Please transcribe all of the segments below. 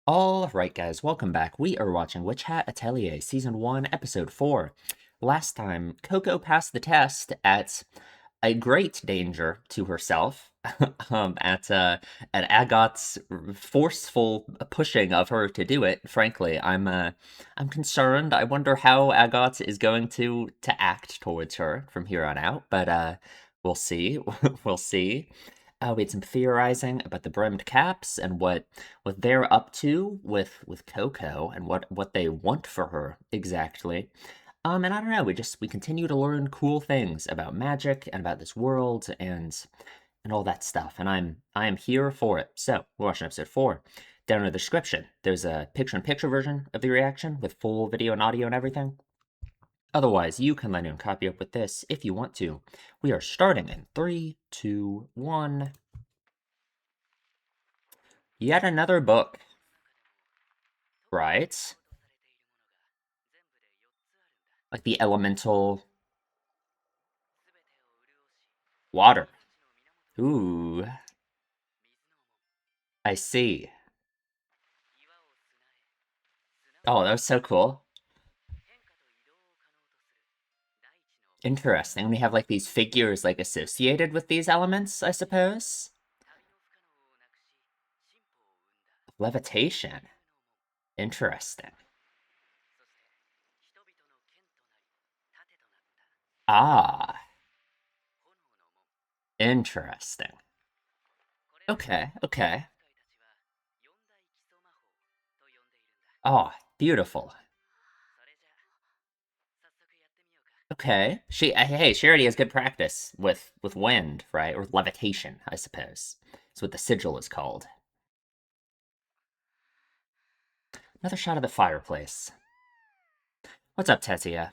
Alright, guys, welcome back. We are watching Witch Hat Atelier, Season 1, Episode 4. Last time, Coco passed the test at a great danger to herself, at Agot's forceful pushing of her to do it. Frankly, I'm concerned. I wonder how Agot is going to act towards her from here on out, but, we'll see. We'll see. We had some theorizing about the brimmed caps and what they're up to with Coco and what they want for her exactly. And I don't know, we continue to learn cool things about magic and about this world and all that stuff, and I am here for it. So we're watching episode 4. Down in the description, there's a picture-in-picture version of the reaction with full video and audio and everything. Otherwise, you can line and copy up with this if you want to. We are starting in 3, 2, 1. Yet another book, right? Like the elemental water. Ooh, I see. Oh, that was so cool. Interesting. We have like these figures like associated with these elements, I suppose. Levitation. Interesting. Ah, interesting. Okay, okay. Oh, beautiful. Okay. Hey, she already has good practice with wind, right? Or levitation, I suppose. That's what the sigil is called. Another shot of the fireplace. What's up, Tetsuya?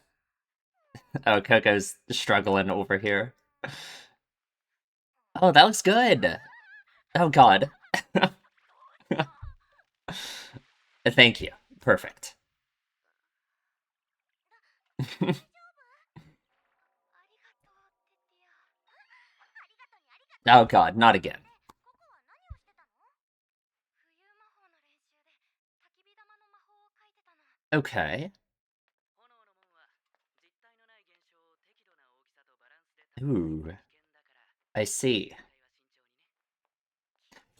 Oh, Coco's struggling over here. Oh, that looks good. Oh, God. Thank you. Perfect. Oh, God, not again. Okay. Ooh, I see.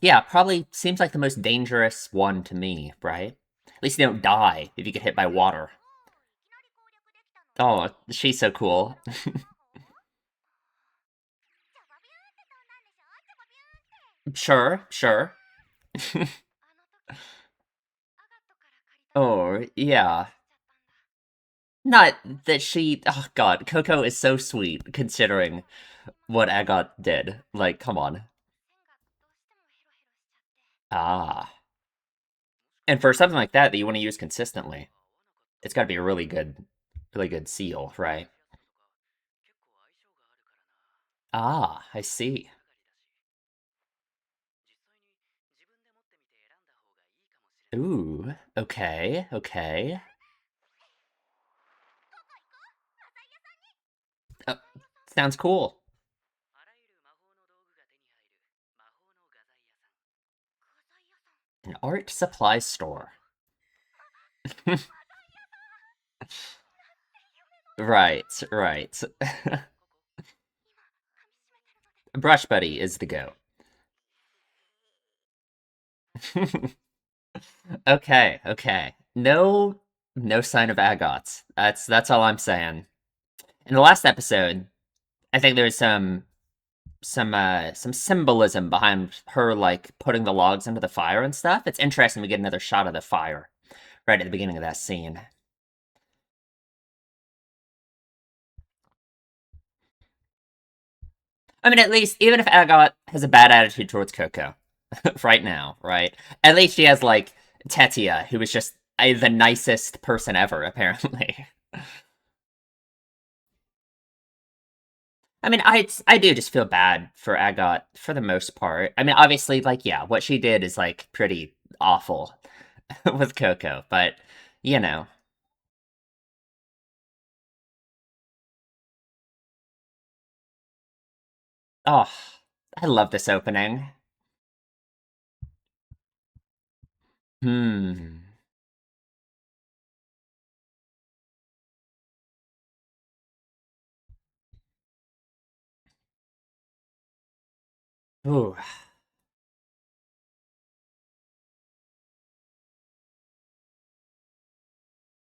Yeah, probably seems like the most dangerous one to me, right? At least you don't die if you get hit by water. Oh, she's so cool. Sure, sure. Oh, yeah. Not that she. Oh, God. Coco is so sweet, considering what Agot did. Like, come on. Ah. And for something like that you want to use consistently, it's got to be a really good seal, right? Ah, I see. Ooh, okay, okay. Uh, sounds cool. An art supply store. Right, right. Brush Buddy is the go. Okay, okay. No sign of Agots. That's all I'm saying. In the last episode, I think there's some symbolism behind her like putting the logs into the fire and stuff. It's interesting we get another shot of the fire right at the beginning of that scene. I mean, at least even if Agot has a bad attitude towards Coco right now, right? At least she has like Tetia, who is just the nicest person ever, apparently. I mean, I do just feel bad for Agot for the most part. I mean, obviously, like, yeah, what she did is like pretty awful with Coco, but you know, oh, I love this opening. Hmm. Ooh.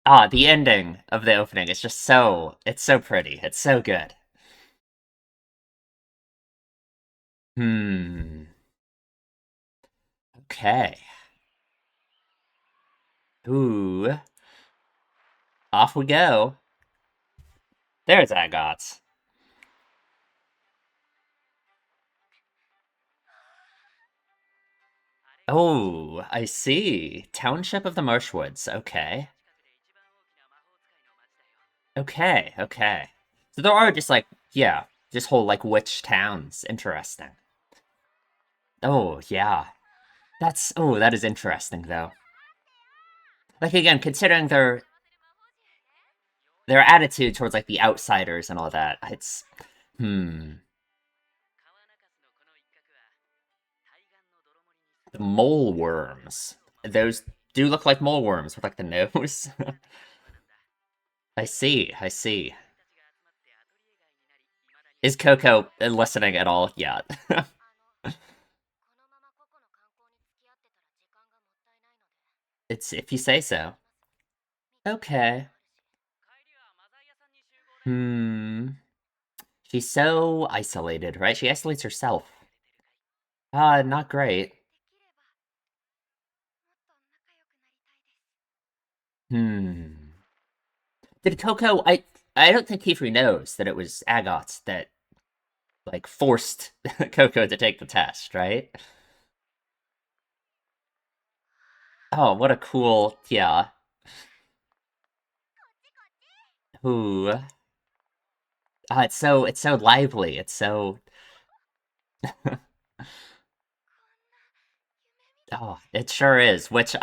Ah, the ending of the opening is just it's so pretty. It's so good. Hmm. Okay. Ooh. Off we go. There's Agats. Oh, I see. Township of the Marshwoods. Okay. Okay, okay. So there are just like, yeah, just whole like witch towns. Interesting. Oh, yeah. That is interesting though. Like again, considering their attitude towards like the outsiders and all that, hmm. The mole worms. Those do look like mole worms with like the nose. I see, I see. Is Coco listening at all? Yeah. It's if you say so. Okay. Hmm. She's so isolated, right? She isolates herself. Not great. Hmm. Did Coco I don't think Kifri knows that it was Agot that like forced Coco to take the test, right? Oh, what a cool yeah. Ooh. It's so lively. It's so oh, it sure is. Which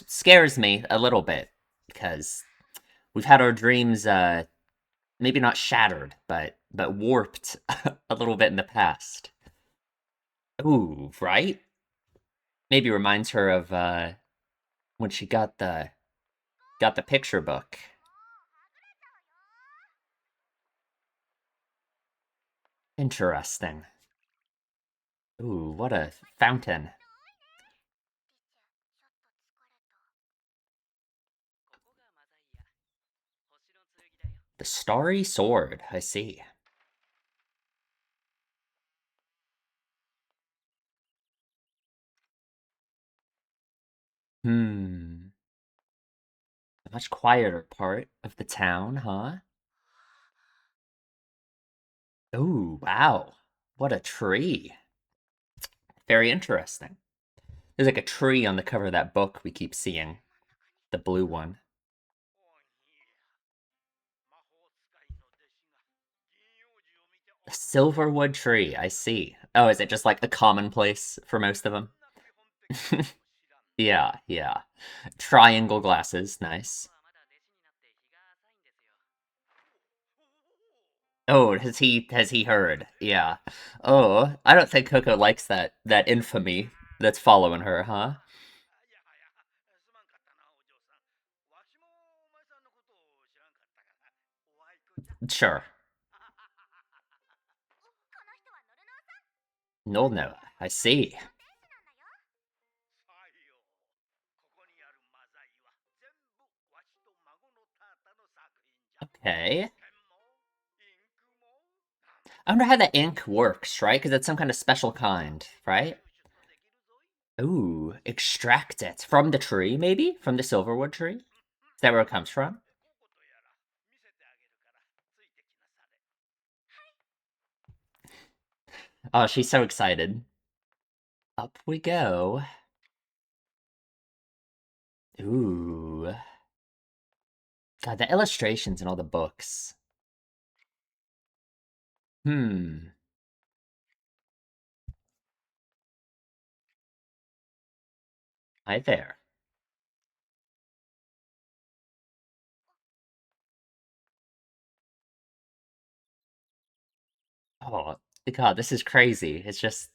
scares me a little bit because we've had our dreams maybe not shattered, but warped a little bit in the past. Ooh, right? Maybe reminds her of when she got the picture book. Interesting. Ooh, what a fountain. The Starry Sword, I see. Hmm. A much quieter part of the town, huh? Ooh, wow. What a tree. Very interesting. There's like a tree on the cover of that book we keep seeing. The blue one. A silverwood tree, I see. Oh, is it just like a commonplace for most of them? Yeah, yeah. Triangle glasses, nice. Oh, has he heard? Yeah. Oh, I don't think Coco likes that infamy that's following her, huh? Sure. No, no. I see. Okay. I wonder how the ink works, right? Because it's some kind of special kind, right? Ooh, extract it from the tree, maybe? From the silverwood tree? Is that where it comes from? Oh, she's so excited. Up we go. Ooh. God, the illustrations in all the books. Hmm. Hi there. Oh, God, this is crazy. It's just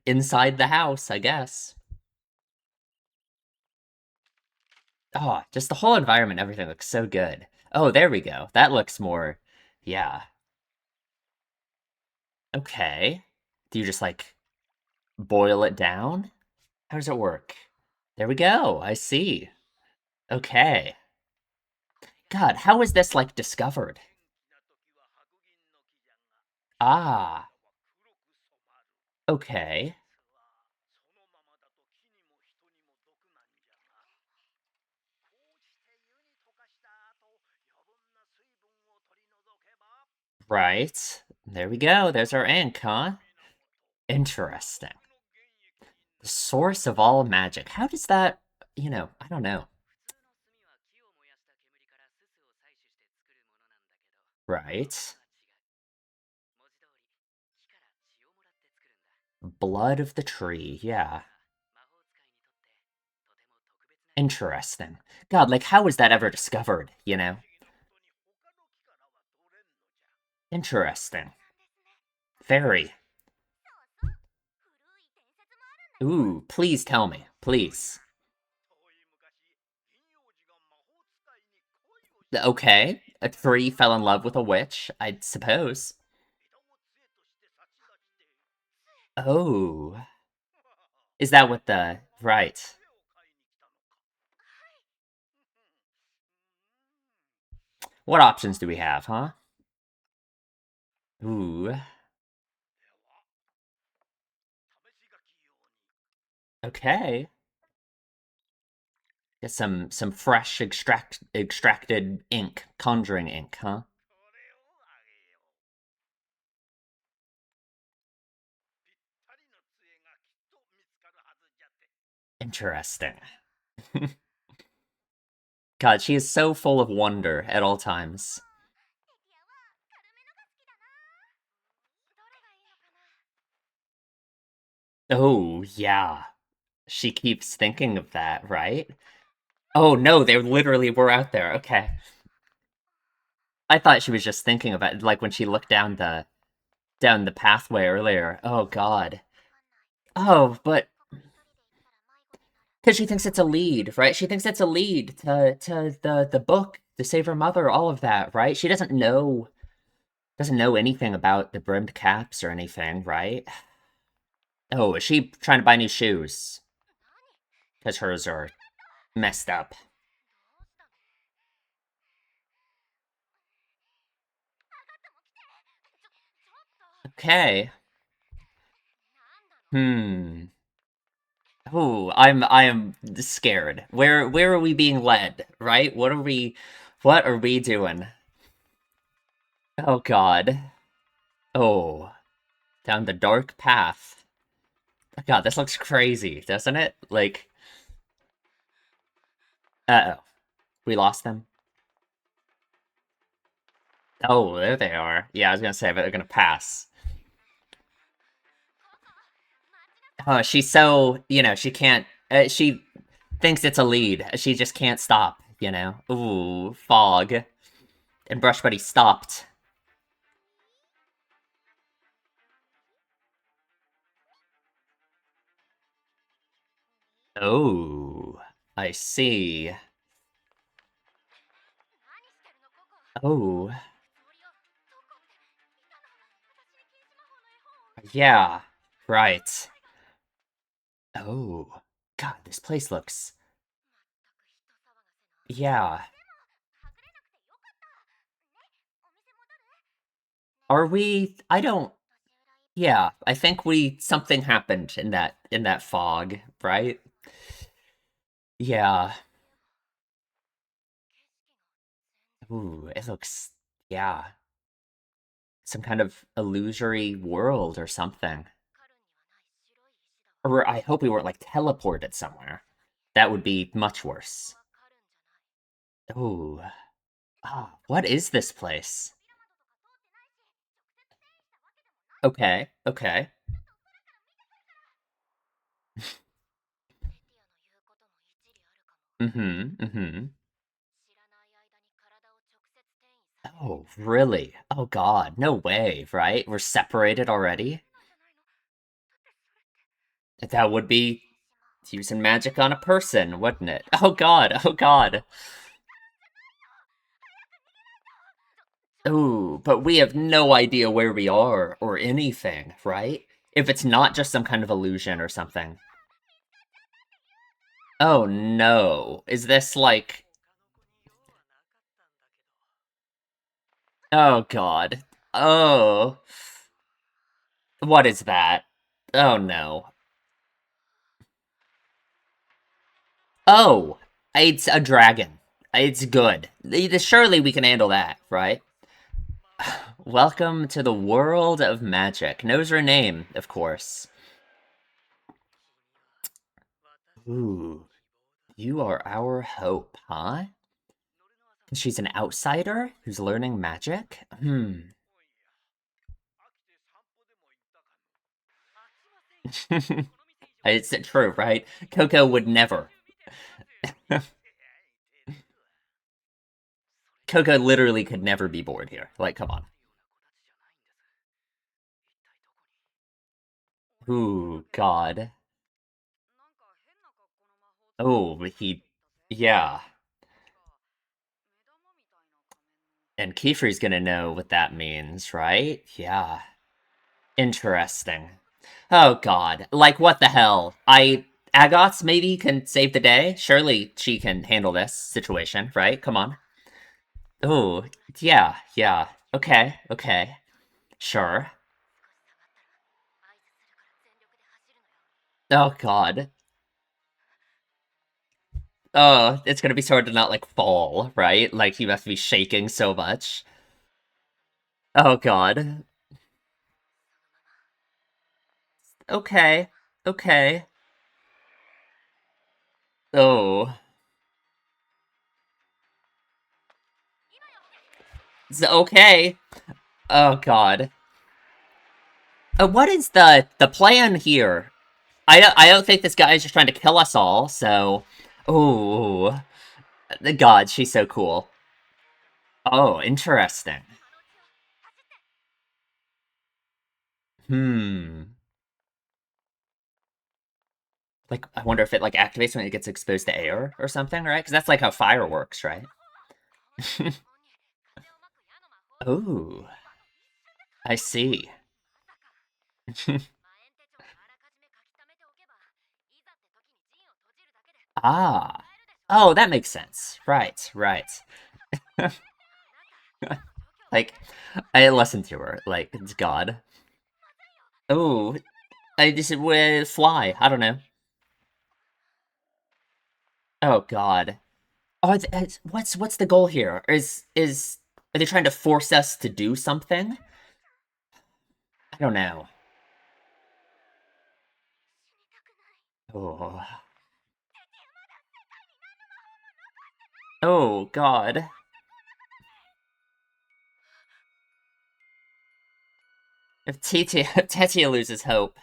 inside the house, I guess. Oh, just the whole environment, everything looks so good. Oh, there we go. That looks more, yeah. Okay. Do you just like boil it down? How does it work? There we go. I see. Okay. God, how was this like discovered? Ah, okay. Right. There we go. There's our ink, huh? Interesting. The source of all magic. How does that, I don't know. Right. Blood of the tree. Yeah. Interesting. God, like, how was that ever discovered, you know? Interesting. Very. Ooh, please tell me. Please. Okay. A tree fell in love with a witch, I suppose. Oh. Is that what the... Right. What options do we have, huh? Ooh. Okay. Get some fresh extracted ink, conjuring ink, huh? Interesting. God, she is so full of wonder at all times. Oh, yeah. She keeps thinking of that, right? Oh no, they literally were out there. Okay. I thought she was just thinking about it, like when she looked down the pathway earlier. Oh god. Oh, but because she thinks it's a lead, right? She thinks it's a lead to the book, to save her mother, all of that, right? She doesn't know anything about the brimmed caps or anything, right? Oh, is she trying to buy new shoes? Because hers are messed up. Okay. Hmm. Oh, I am scared. Where are we being led, right? What are we doing? Oh god. Oh, down the dark path. God, this looks crazy, doesn't it? Like, uh-oh. We lost them. Oh, there they are. Yeah, I was gonna say, but they're gonna pass. Oh, she's so, she can't, she thinks it's a lead. She just can't stop, you know? Ooh, fog. And Brush Buddy stopped. Oh, I see. Oh, yeah, right. Oh, God, this place looks... Yeah. Are we... I don't... Yeah, I think something happened in that fog, right? Yeah. Ooh, it looks... Yeah. Some kind of illusory world or something. Or I hope we weren't, like, teleported somewhere. That would be much worse. Ooh. Ah, what is this place? Okay, okay. Mm-hmm, mm-hmm. Oh, really? Oh God, no way, right? We're separated already? That would be... Using magic on a person, wouldn't it? Oh god, oh god. Ooh, but we have no idea where we are or anything, right? If it's not just some kind of illusion or something. Oh no. Is this like... Oh god. Oh. What is that? Oh no. Oh! It's a dragon. It's good. Surely we can handle that, right? Welcome to the world of magic. Knows her name, of course. Ooh. You are our hope, huh? She's an outsider who's learning magic? It's true, right? Coco would never. Coco literally could never be bored here. Like, come on. Ooh, God. Oh, yeah. And Kiefer's gonna know what that means, right? Yeah. Interesting. Oh, God. Like, what the hell? Agots maybe can save the day? Surely she can handle this situation, right? Come on. Oh, yeah, yeah. Okay, okay. Sure. Oh, God. Oh, it's gonna be so hard to not, like, fall, right? Like, you have to be shaking so much. Oh, God. Okay. Okay. Oh. Okay. Oh, God. What is the plan here? I don't think this guy is just trying to kill us all, so... Oh. God, she's so cool. Oh, interesting. Hmm. Like, I wonder if it, like, activates when it gets exposed to air or something, right? Because that's, like, how fire works, right? Ooh. I see. Ah. Oh, that makes sense. Right, right. Like, I listened to her. Like, it's God. Oh, I just fly. I don't know. Oh God. Oh, what's the goal here? Is are they trying to force us to do something? I don't know. Oh. Oh God. If Tetia loses hope.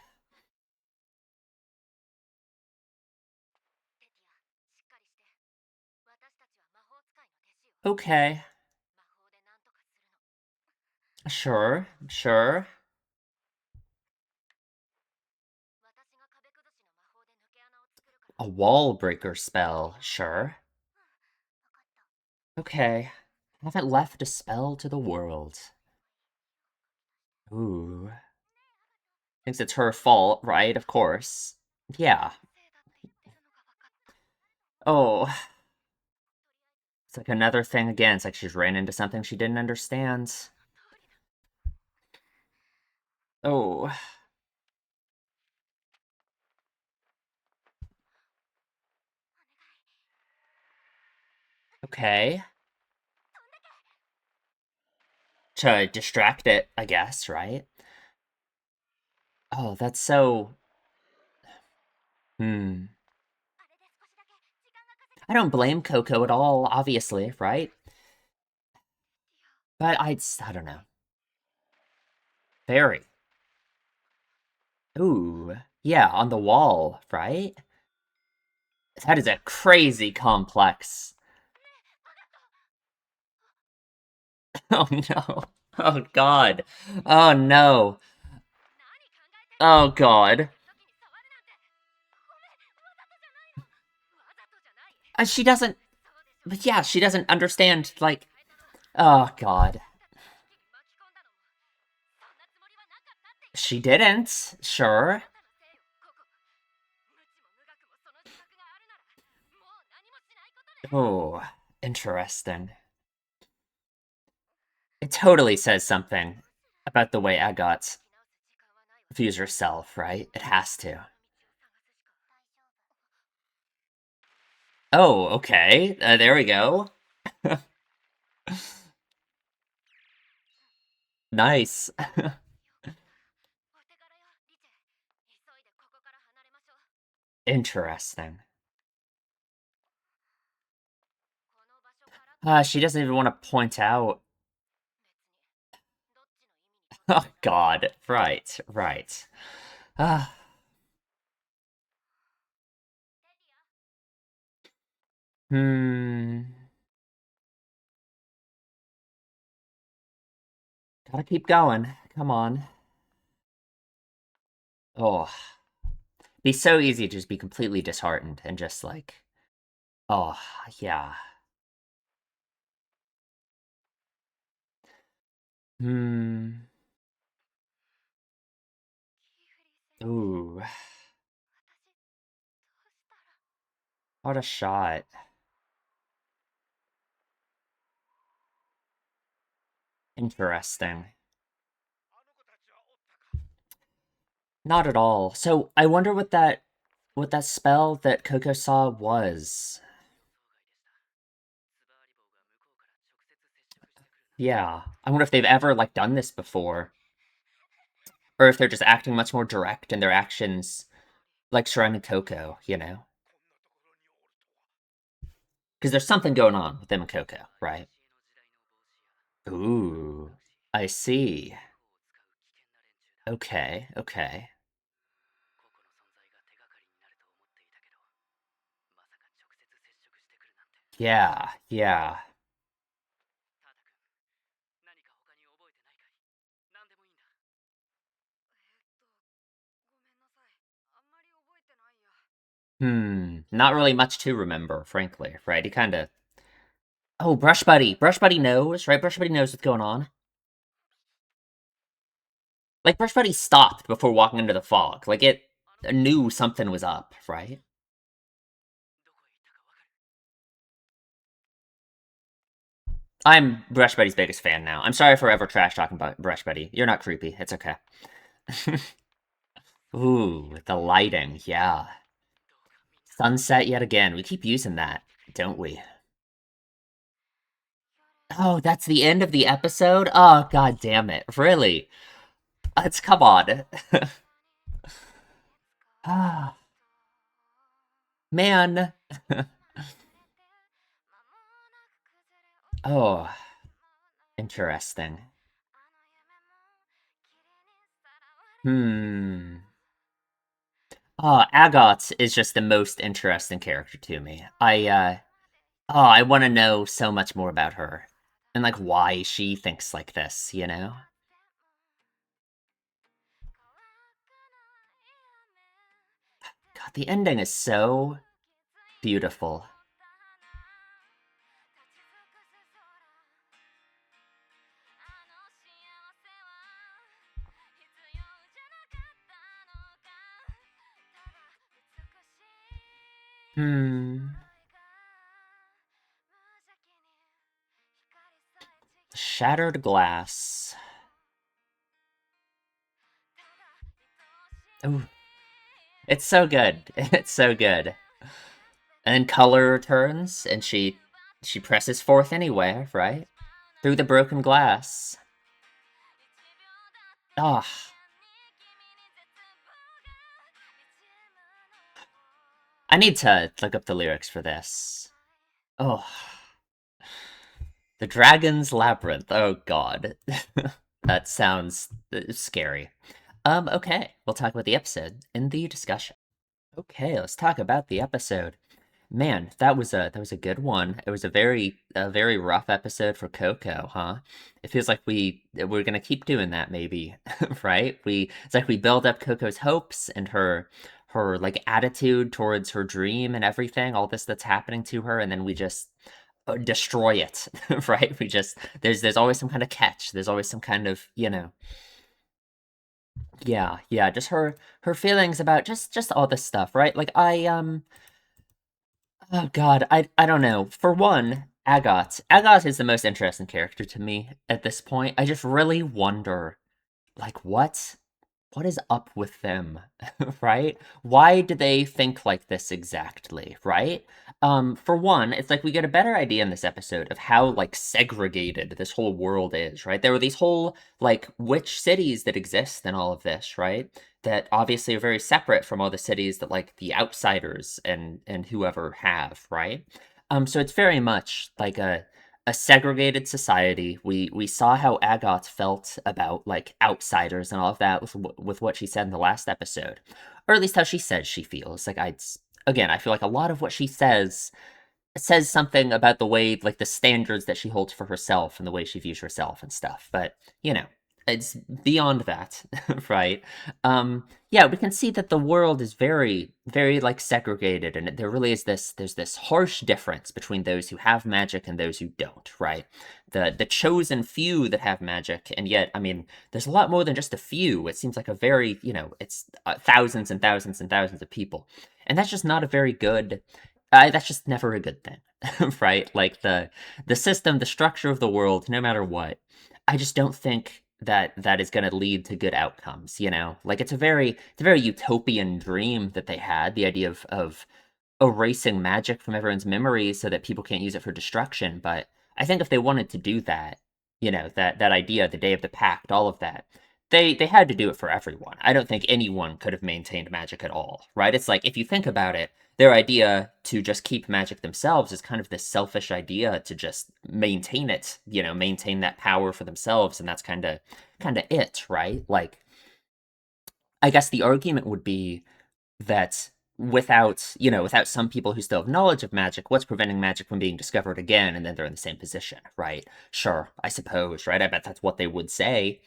Okay. Sure. Sure. A wall breaker spell. Sure. Okay. I haven't left a spell to the world. Ooh. Thinks it's her fault, right? Of course. Yeah. Oh. It's like another thing again. It's like she's ran into something she didn't understand. Oh. Okay. To distract it, I guess, right? Oh, that's so... Hmm. I don't blame Coco at all, obviously, right? But I don't know. Very. Ooh. Yeah, on the wall, right? That is a crazy complex. Oh no. Oh god. Oh no. Oh god. She doesn't. But yeah, she doesn't understand. Like, oh god, she didn't. Sure. Oh, interesting. It totally says something about the way Agat's views herself, right? It has to. Oh, okay. There we go. Nice. Interesting. She doesn't even want to point out. Oh, God. Right, right. Ah, hmm. Gotta keep going. Come on. Oh, be so easy to just be completely disheartened and just like, oh, yeah. Hmm. Ooh, what a shot. Interesting. Not at all. So I wonder what that spell that Coco saw was. Yeah. I wonder if they've ever like done this before. Or if they're just acting much more direct in their actions, like surrounding Coco, you know? Because there's something going on with them and Coco, right? Ooh, I see. Okay, okay. Yeah, yeah. Not really much to remember, frankly, right? He kind of. Oh, Brush Buddy. Brush Buddy knows, right? Brush Buddy knows what's going on. Like, Brush Buddy stopped before walking into the fog. Like, it knew something was up, right? I'm Brush Buddy's biggest fan now. I'm sorry for ever trash talking about Brush Buddy. You're not creepy. It's okay. Ooh, the lighting. Yeah. Sunset yet again. We keep using that, don't we? Oh, that's the end of the episode? Oh, god damn it. Really? Let's come on. Ah, man. Oh, interesting. Hmm. Oh, Agot is just the most interesting character to me. I want to know so much more about her. And, like, why she thinks like this, you know? God, the ending is so beautiful. Hmm. Shattered glass. Ooh, it's so good. It's so good. And then color returns, and she presses forth anyway, right? Through the broken glass. Ah, I need to look up the lyrics for this. Oh, the Dragon's Labyrinth. Oh god. That sounds scary. Okay, we'll talk about the episode in the discussion. Okay, let's talk about the episode. Man, that was a good one. It was a very rough episode for Coco, huh? It feels like we're gonna keep doing that maybe, right? It's like we build up Coco's hopes and her like attitude towards her dream and everything, all this that's happening to her, and then we just destroy it, right? We just there's always some kind of catch. There's always some kind of, yeah, yeah, just her feelings about just all this stuff, right? Like oh God, I don't know. For one, Agot is the most interesting character to me at this point. I just really wonder, like, what is up with them, right? Why do they think like this exactly, right? For one, it's like we get a better idea in this episode of how like segregated this whole world is, right? There were these whole like witch cities that exist in all of this, right? That obviously are very separate from all the cities that like the outsiders and whoever have, right? So it's very much like a segregated society. We saw how Agot felt about like outsiders and all of that with what she said in the last episode, or at least how she says she feels. Like I feel like a lot of what she says something about the way, like the standards that she holds for herself and the way she views herself and stuff. But you know, it's beyond that, right? Yeah, we can see that the world is very, very like segregated, and there really is there's this harsh difference between those who have magic and those who don't, right? The chosen few that have magic, and yet, I mean, there's a lot more than just a few. It seems like a very, it's thousands and thousands and thousands of people, and that's just not a very good that's just never a good thing, right? Like the system, the structure of the world, no matter what, I just don't think that is going to lead to good outcomes. Like it's a very utopian dream that they had. The idea of erasing magic from everyone's memories so that people can't use it for destruction. But I think if they wanted to do that, that idea, the day of the pact, all of that, they had to do it for everyone. I don't think anyone could have maintained magic at all, right? It's like if you think about it, their idea to just keep magic themselves is kind of this selfish idea to just maintain it, maintain that power for themselves, and that's kind of it, right? Like I guess the argument would be that without some people who still have knowledge of magic, what's preventing magic from being discovered again, and then they're in the same position, right? Sure, I suppose, right? I bet that's what they would say.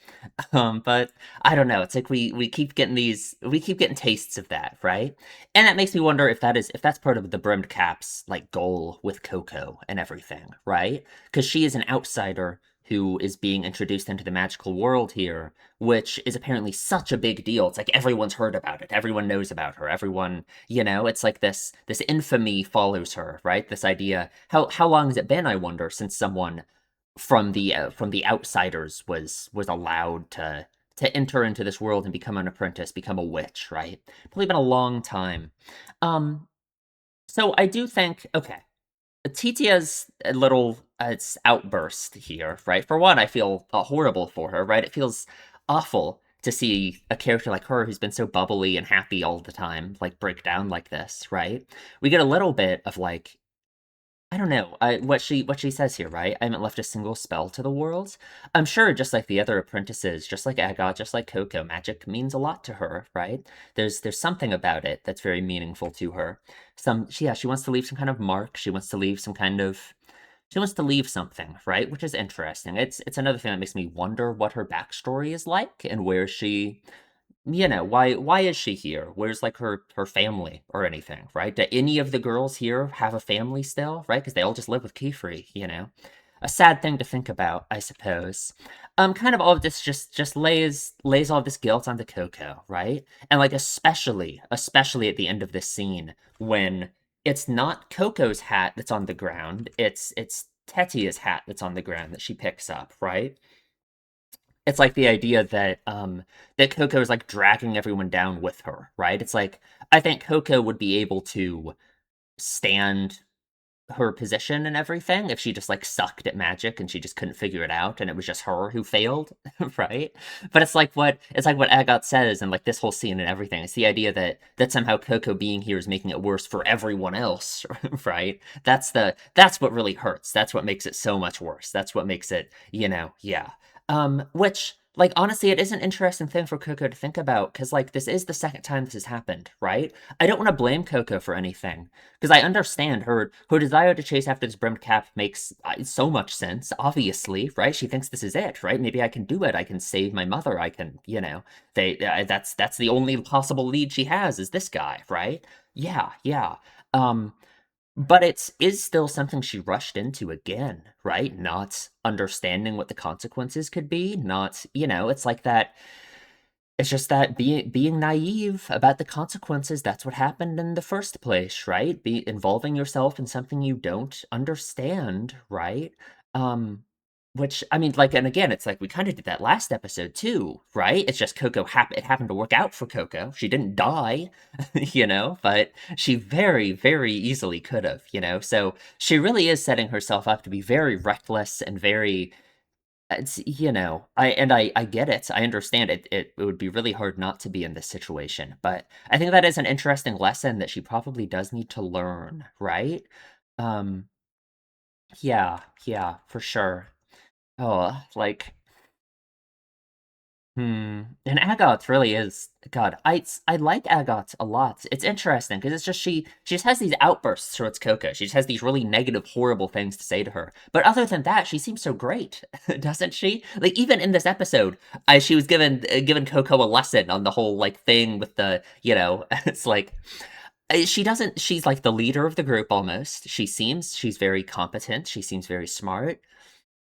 But I don't know. It's like we keep getting tastes of that, right? And that makes me wonder if that's part of the Brimmed Cap's like goal with Coco and everything, right? Because she is an outsider who is being introduced into the magical world here, which is apparently such a big deal. It's like everyone's heard about it. Everyone knows about her. Everyone, it's like this infamy follows her, right? This idea. How long has it been, I wonder, since someone from the outsiders was allowed to enter into this world and become an apprentice, become a witch, right? Probably been a long time. Um, so I do think, okay, Titia's little outburst here, right? For one, I feel horrible for her, right? It feels awful to see a character like her who's been so bubbly and happy all the time, like break down like this, right? We get a little bit of like I don't know. What she says here, right? I haven't left a single spell to the world. I'm sure, just like the other apprentices, just like Agot, just like Coco, magic means a lot to her, right? There's something about it that's very meaningful to her. She wants to leave some kind of mark. She wants to leave something, right? Which is interesting. It's another thing that makes me wonder what her backstory is like and where she why is she here? Where's like her family or anything, right? Do any of the girls here have a family still, right? Because they all just live with Kefri, A sad thing to think about, I suppose. Kind of all of this just lays all this guilt onto Coco, right? And like especially at the end of this scene when it's not Coco's hat that's on the ground, it's Tetia's hat that's on the ground that she picks up, right? It's like the idea that Coco is like dragging everyone down with her, right? It's like I think Coco would be able to stand her position and everything if she just like sucked at magic and she just couldn't figure it out and it was just her who failed, right? But it's like what Agot says and like this whole scene and everything. It's the idea that somehow Coco being here is making it worse for everyone else, right? That's what really hurts. That's what makes it so much worse. That's what makes it, yeah. Which like, honestly, it is an interesting thing for Coco to think about because, like, this is the second time this has happened, right? I don't want to blame Coco for anything because I understand her desire to chase after this brimmed cap makes so much sense. Obviously, right? She thinks this is it, right? Maybe I can do it. I can save my mother. I can, that's the only possible lead she has is this guy, right? Yeah, yeah. Um, but it is still something she rushed into again, right? Not understanding what the consequences could be, not, it's like that it's just that being naive about the consequences, that's what happened in the first place, right? Be involving yourself in something you don't understand, right? Um, which I mean, like, and again, it's like we kind of did that last episode too, right? It's just it happened to work out for Coco. She didn't die, but she very, very easily could have, So she really is setting herself up to be very reckless and very it's I get it. I understand it. It would be really hard not to be in this situation, but I think that is an interesting lesson that she probably does need to learn, right? Um, yeah, yeah, for sure. Oh, like and Agot really is God. I like Agot a lot. It's interesting because it's just she just has these outbursts towards Coco. She just has these really negative, horrible things to say to her. But other than that, she seems so great, doesn't she? Like even in this episode, she was given Coco a lesson on the whole like thing with the it's like she doesn't. She's like the leader of the group almost. She's very competent. She seems very smart.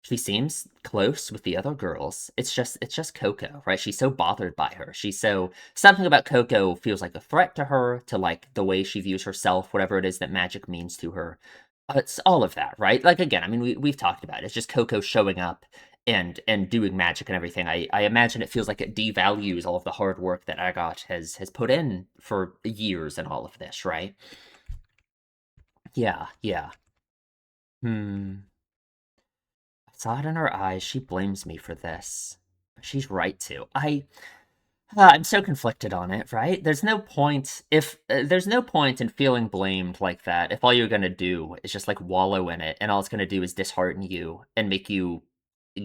She seems close with the other girls. It's just Coco, right? She's so bothered by her. She's so something about Coco feels like a threat to her, to like the way she views herself, whatever it is that magic means to her. It's all of that, right? Like again, I mean we've talked about it. It's just Coco showing up and doing magic and everything. I imagine it feels like it devalues all of the hard work that Agot has put in for years and all of this, right? Yeah, yeah. Hmm. I saw it in her eyes. She blames me for this. She's right to. I'm so conflicted on it, right? There's no point in feeling blamed like that if all you're gonna do is just like wallow in it, and all it's gonna do is dishearten you and make you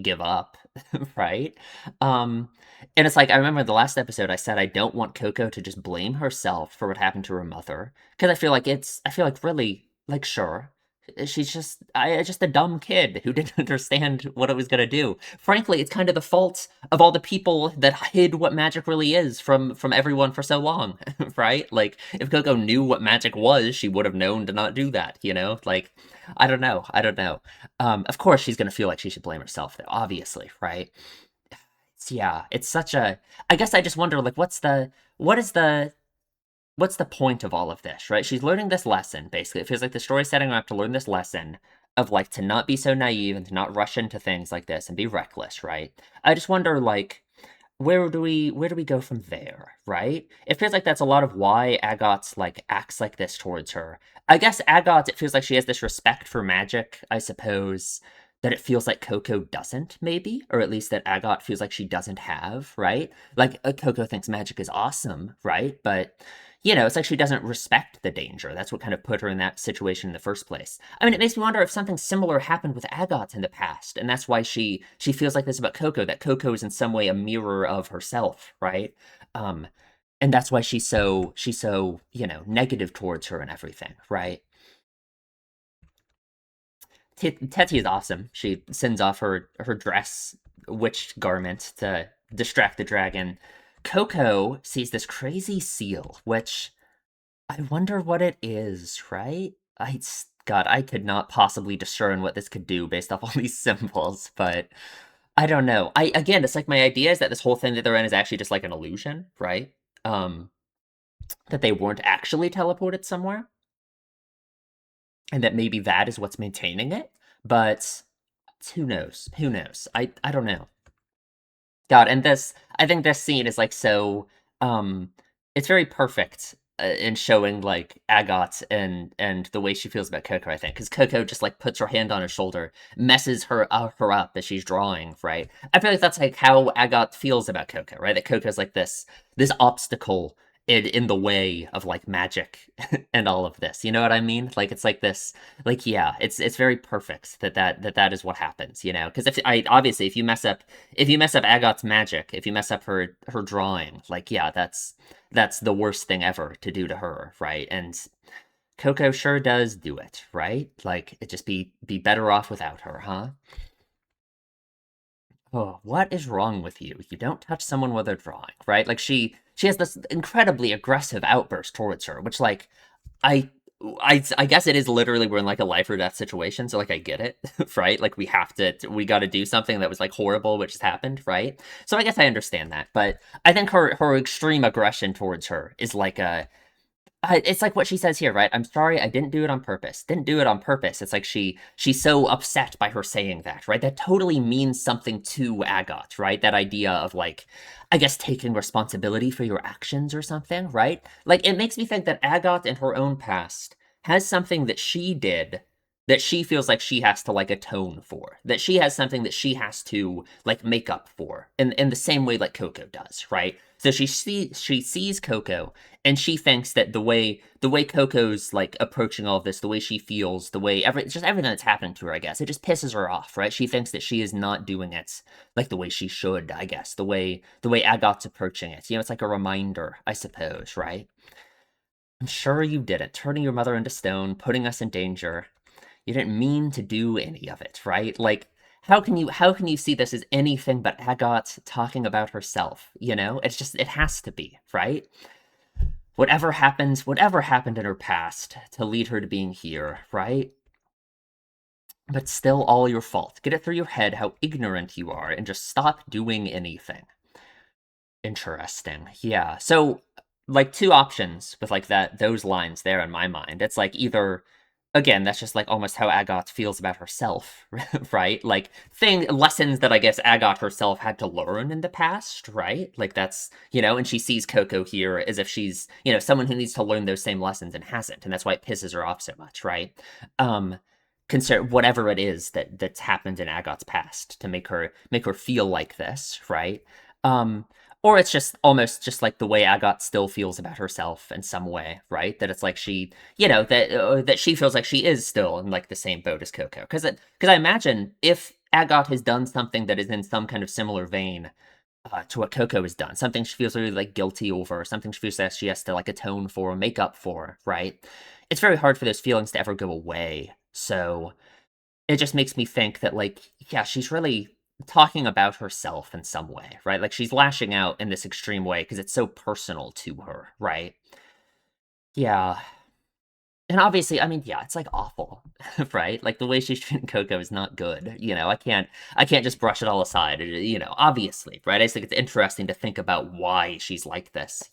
give up, right? Um, and it's like I remember the last episode I said I don't want Coco to just blame herself for what happened to her mother because I feel like really like sure she's just a dumb kid who didn't understand what it was gonna do. Frankly, it's kind of the fault of all the people that hid what magic really is from everyone for so long, right? Like if Coco knew what magic was, she would have known to not do that, Like I don't know. Of course she's gonna feel like she should blame herself though, obviously, right? Yeah, it's such a I guess I just wonder like what is what's the point of all of this, right? She's learning this lesson, basically. It feels like the story's setting her up to learn this lesson of like to not be so naive and to not rush into things like this and be reckless, right? I just wonder like where do we go from there, right? It feels like that's a lot of why Agot's like acts like this towards her. I guess Agot, it feels like she has this respect for magic, I suppose, that it feels like Coco doesn't, maybe, or at least that Agot feels like she doesn't have, right? Like Coco thinks magic is awesome, right? But it's like she doesn't respect the danger. That's what kind of put her in that situation in the first place. I mean, it makes me wonder if something similar happened with Agot in the past, and that's why she feels like this about Coco, that Coco is in some way a mirror of herself, right? Um, and that's why she's so negative towards her and everything, right? Teti is awesome. She sends off her dress witch garment to distract the dragon. Coco sees this crazy seal, which I wonder what it is, right? God, I could not possibly discern what this could do based off all these symbols, but I don't know. Again, it's like my idea is that this whole thing that they're in is actually just like an illusion, right? Um, that they weren't actually teleported somewhere, and that maybe that is what's maintaining it. But who knows? Who knows? I don't know. God, and I think this scene is like so um it's very perfect in showing like Agot and the way she feels about Coco, I think, because Coco just like puts her hand on her shoulder, messes her up as she's drawing, right? I feel like that's like how Agot feels about Coco, right? That Coco's like this obstacle in the way of like magic and all of this. You know what I mean? Like it's like this, like yeah, it's very perfect that is what happens. You know, because if I obviously if you mess up Agot's magic, if you mess up her drawing, like yeah, that's the worst thing ever to do to her, right? And Coco sure does do it, right? Like it just be better off without her, huh? Oh, what is wrong with you? You don't touch someone with a drawing, right? Like she has this incredibly aggressive outburst towards her, which like I I guess it is literally we're in like a life or death situation, so like I get it, right? Like we got to do something that was like horrible which has happened, right? So I guess I understand that, but I think her extreme aggression towards her is like a it's like what she says here, right? I'm sorry, I didn't do it on purpose. Didn't do it on purpose. It's like she's so upset by her saying that, right? That totally means something to Agot, right? That idea of like, I guess taking responsibility for your actions or something, right? Like it makes me think that Agot in her own past has something that she did that she feels like she has to like atone for. That she has something that she has to like make up for in the same way like Coco does, right? So she sees Coco and she thinks that the way Coco's like approaching all of this, the way she feels, the way just everything that's happening to her, I guess, it just pisses her off, right? She thinks that she is not doing it like the way she should, I guess, the way Agot's approaching it. You know, it's like a reminder, I suppose, right? I'm sure you did it, turning your mother into stone, putting us in danger. You didn't mean to do any of it, right? Like how can you see this as anything but Agot talking about herself, you know? It's just it has to be, right? Whatever happened in her past to lead her to being here, right? But still all your fault. Get it through your head how ignorant you are and just stop doing anything. Interesting. Yeah. So, like, two options with like those lines there in my mind. It's like either again, that's just like almost how Agot feels about herself, right? Like lessons that I guess Agot herself had to learn in the past, right? Like that's, and she sees Coco here as if she's, someone who needs to learn those same lessons and hasn't, and that's why it pisses her off so much, right? Um Consider whatever it is that's happened in Agot's past to make her feel like this, right? Um or it's just almost just like the way Agot still feels about herself in some way, right? That it's like that she feels like she is still in like the same boat as Coco. Because I imagine if Agot has done something that is in some kind of similar vein to what Coco has done, something she feels really like guilty over, something she feels that she has to like atone for, or make up for, right? It's very hard for those feelings to ever go away. So it just makes me think that like yeah, she's really talking about herself in some way, right? Like she's lashing out in this extreme way because it's so personal to her, right? Yeah. And obviously, I mean, yeah, it's like awful, right? Like the way she's treating Coco is not good. I can't just brush it all aside. Obviously, right? I just think it's interesting to think about why she's like this.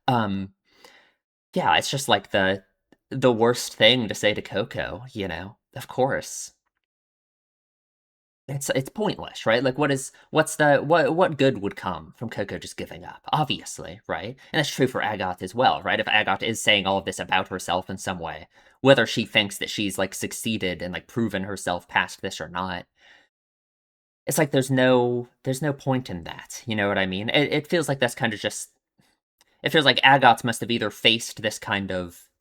Um, yeah, it's just like the worst thing to say to Coco. Of course. It's pointless, right? Like what good would come from Coco just giving up? Obviously, right? And that's true for Agot as well, right? If Agot is saying all of this about herself in some way, whether she thinks that she's like succeeded and like proven herself past this or not, it's like there's no point in that. You know what I mean? It feels like that's kind of just it feels like Agot must have either faced this kind of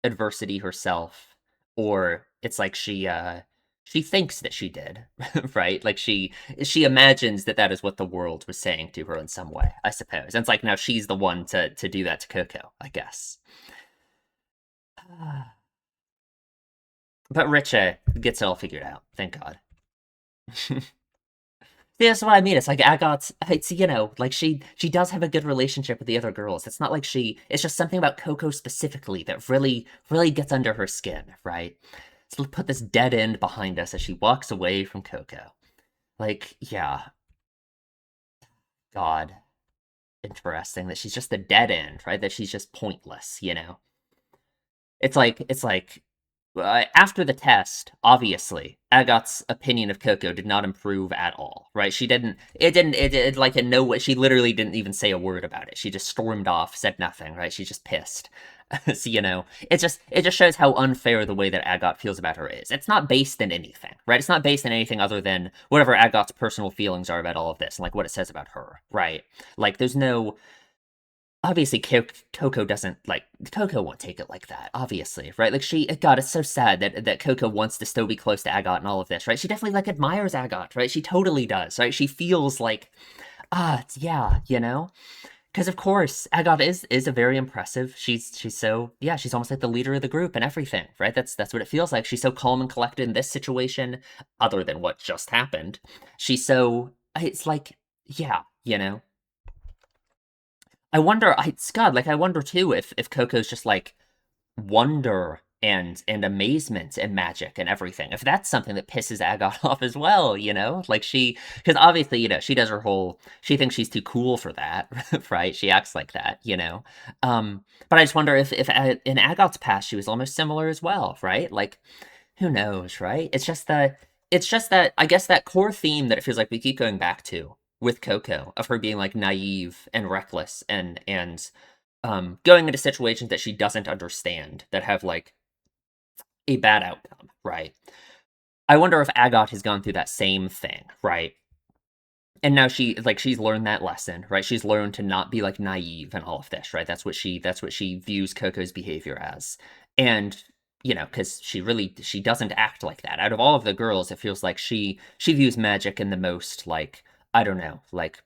adversity herself, or it's like she thinks that she did, right? Like she imagines that is what the world was saying to her in some way, I suppose. And it's like now she's the one to do that to Coco, I guess. But Richa gets it all figured out, thank God. Yeah, that's what I mean. It's like it's like she does have a good relationship with the other girls. It's not like it's just something about Coco specifically that really, really gets under her skin, right? So let's put this dead end behind us as she walks away from Coco. Like, yeah, God, interesting that she's just a dead end, right? That she's just pointless. It's like after the test, obviously, Agot's opinion of Coco did not improve at all, right? She didn't, it like in no way, she literally didn't even say a word about it. She just stormed off, said nothing, right? She's just pissed. So, it just shows how unfair the way that Agot feels about her is. It's not based in anything, right? It's not based in anything other than whatever Agot's personal feelings are about all of this and like what it says about her, right? Like, there's no, obviously Coco doesn't like Coco won't take it like that, obviously, right? Like God, it's so sad that Coco wants to still be close to Agot and all of this, right? She definitely like admires Agot, right? She totally does, right? She feels like yeah, because of course Agot is a very impressive. She's so yeah, she's almost like the leader of the group and everything, right? That's what it feels like. She's so calm and collected in this situation, other than what just happened. She's so it's like yeah, I wonder, Scott, like I wonder too if Coco's just like wonder and amazement and magic and everything. If that's something that pisses Agot off as well, like because obviously she does her whole, she thinks she's too cool for that, right? She acts like that. But I just wonder if in Agot's past she was almost similar as well, right? Like who knows, right? It's just that I guess that core theme that it feels like we keep going back to with Coco of her being like naive and reckless and going into situations that she doesn't understand that have like a bad outcome, right? I wonder if Agot has gone through that same thing, right? And now she's learned that lesson, right? She's learned to not be like naive and all of this, right? That's what she views Coco's behavior as. And because she doesn't act like that. Out of all of the girls, it feels like she views magic in the most like, I don't know, like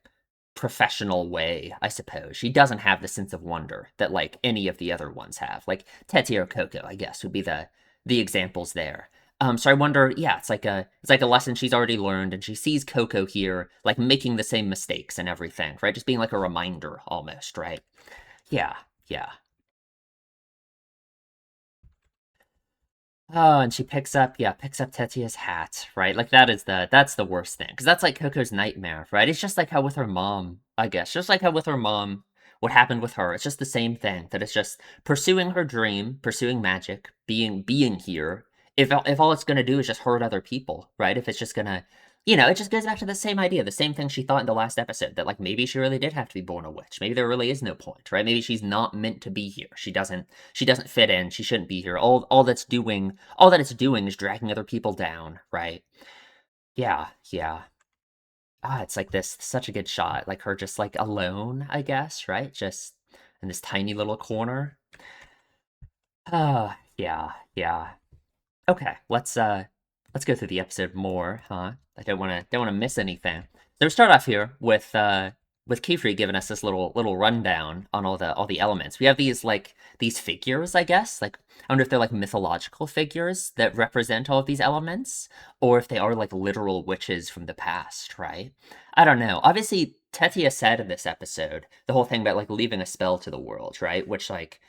professional way, I suppose. She doesn't have the sense of wonder that like any of the other ones have. Like Teti or Coco, I guess, would be the examples there. So I wonder, yeah, it's like a lesson she's already learned, and she sees Coco here, like making the same mistakes and everything, right? Just being like a reminder almost, right? Yeah, yeah. Oh, and she picks up Tetia's hat, right? Like that's the worst thing, because that's like Coco's nightmare, right? It's just like how with her mom, I guess, just like how with her mom, what happened with her. It's just the same thing. That it's just pursuing her dream, pursuing magic, being here. If all it's gonna do is just hurt other people, right? If it's just gonna, it just goes back to the same idea, the same thing she thought in the last episode, that like maybe she really did have to be born a witch. Maybe there really is no point, right? Maybe she's not meant to be here. She doesn't fit in. She shouldn't be here. All that it's doing is dragging other people down, right? Yeah, yeah. It's like this such a good shot, like her just like alone, I guess, right? Just in this tiny little corner. Yeah, yeah. Okay, let's go through the episode more, huh? I don't want to miss anything. So we start off here with Kefri giving us this little rundown on all the elements. We have these figures, I guess. Like I wonder if they're like mythological figures that represent all of these elements, or if they are like literal witches from the past, right? I don't know. Obviously, Tetia said in this episode the whole thing about like leaving a spell to the world, right? Which like